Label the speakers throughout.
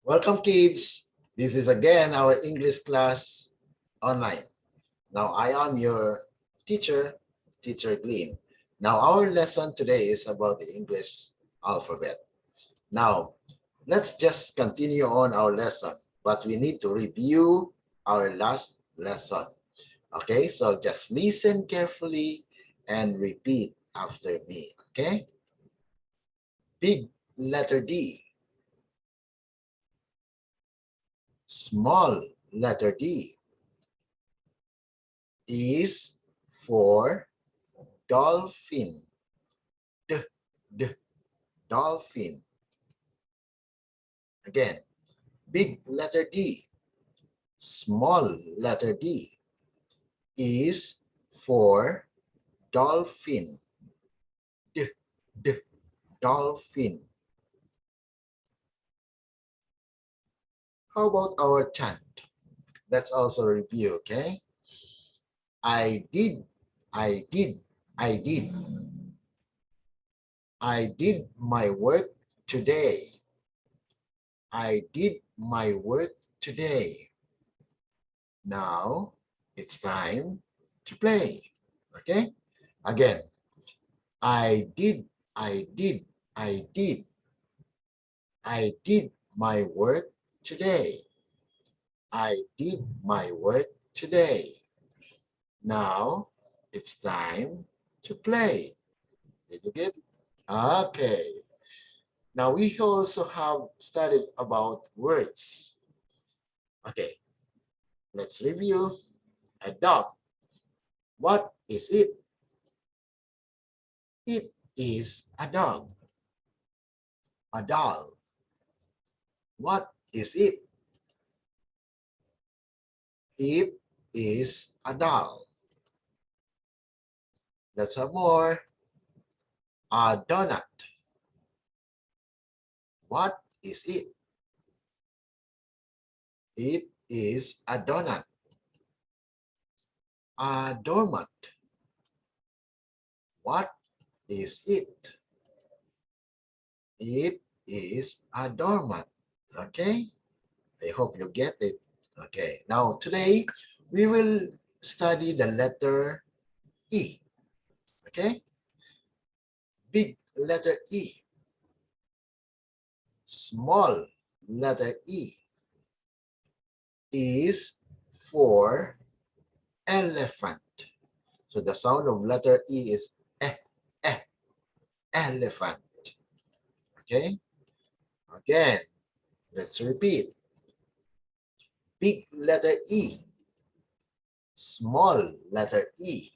Speaker 1: Welcome, kids. This is again our English class online. Now, I am your teacher, Teacher Glean. Now, our lesson today is about the English alphabet. Now, let's just continue on our lesson, but we need to review our last lesson. Okay, so just listen carefully and repeat after me. Okay, big letter D, small letter D is for dolphin. D, d, dolphin. Again, big letter D, small letter D is for dolphin. D, d, dolphin. How about our chant? Let's also review, okay? I did, I did, I did. I did my work today. I did my work today. Now it's time to play. Okay? Again, I did, I did, I did. I did my work today. I did my work today. Now it's time to play. Did you get it? Okay. Now we also have studied about words. Okay, let's review. A dog. What is it? It is a dog. A doll. What is it? It is a doll. Let's have more. A donut. What is it? It is a donut. A doormat. What is it? It is a doormat. Okay? I hope you get it. Okay, now today we will study the letter E. Okay? Big letter E. Small letter E is for elephant. So the sound of letter E is eh, elephant. Okay? Again, let's repeat. Big letter E, small letter E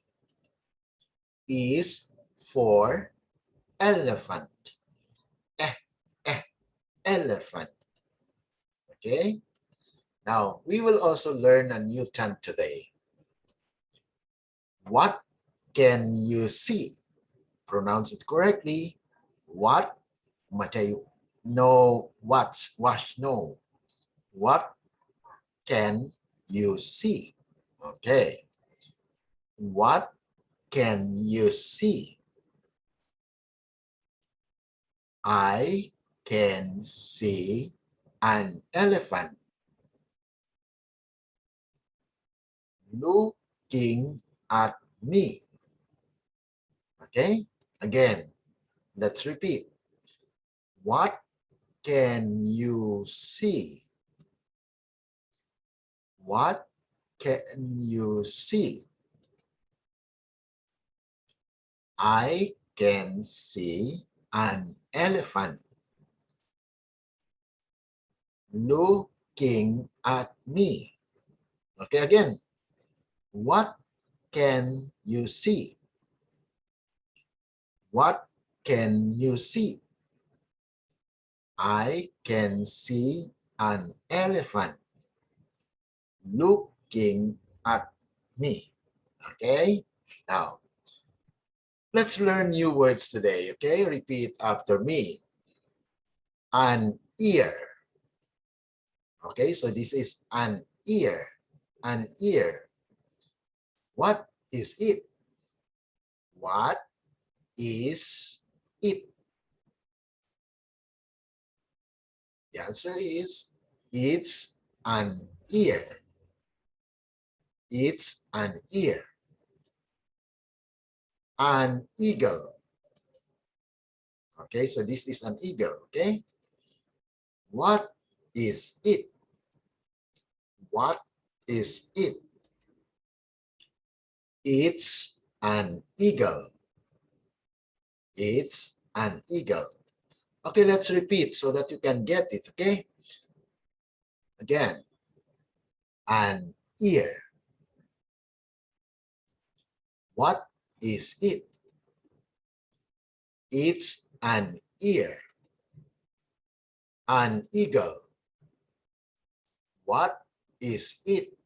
Speaker 1: is for elephant. Elephant. Okay? Now, we will also learn a new chant today. What can you see? Pronounce it correctly. What? Matayo. No, what? Wash, no. What can you see? Okay. What can you see? I can see an elephant looking at me. Okay, again, let's repeat. What can you see? What can you see? I can see an elephant looking at me. Okay, again, what can you see? What can you see? I can see an elephant looking at me. Okay, now let's learn new words today. Okay, repeat after me. An ear. Okay, so this is an ear. An ear. What is it? What is it? The answer is It's an ear. It's an ear. An eagle. Okay, so this is an eagle, okay? What is it? What is it? It's an eagle. It's an eagle. Okay, let's repeat so that you can get it, okay? Again, an ear. What is it? It's an ear. An eagle. What is it?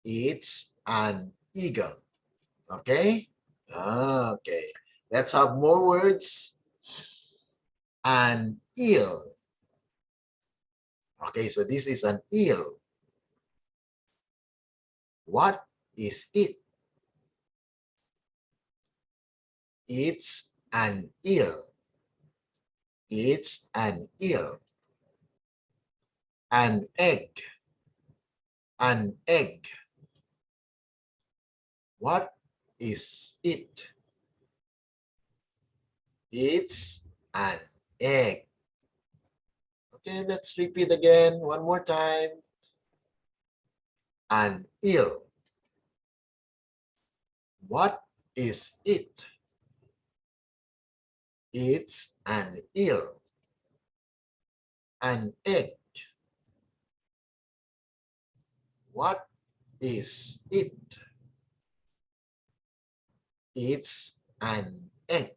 Speaker 1: It's an eagle. Okay? Okay. Let's have more words. An eel. Okay, so this is an eel. What is it? It's an eel. It's an eel. An egg. An egg. What is it? It's an egg. Okay, let's repeat again one more time. An eel. What is it? It's an eel. An egg. What is it? It's an egg.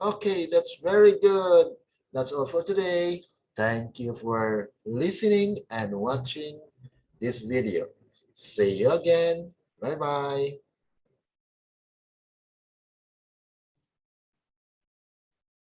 Speaker 1: Okay, that's very good. That's all for today. Thank you for listening and watching this video. See you again. Bye-bye.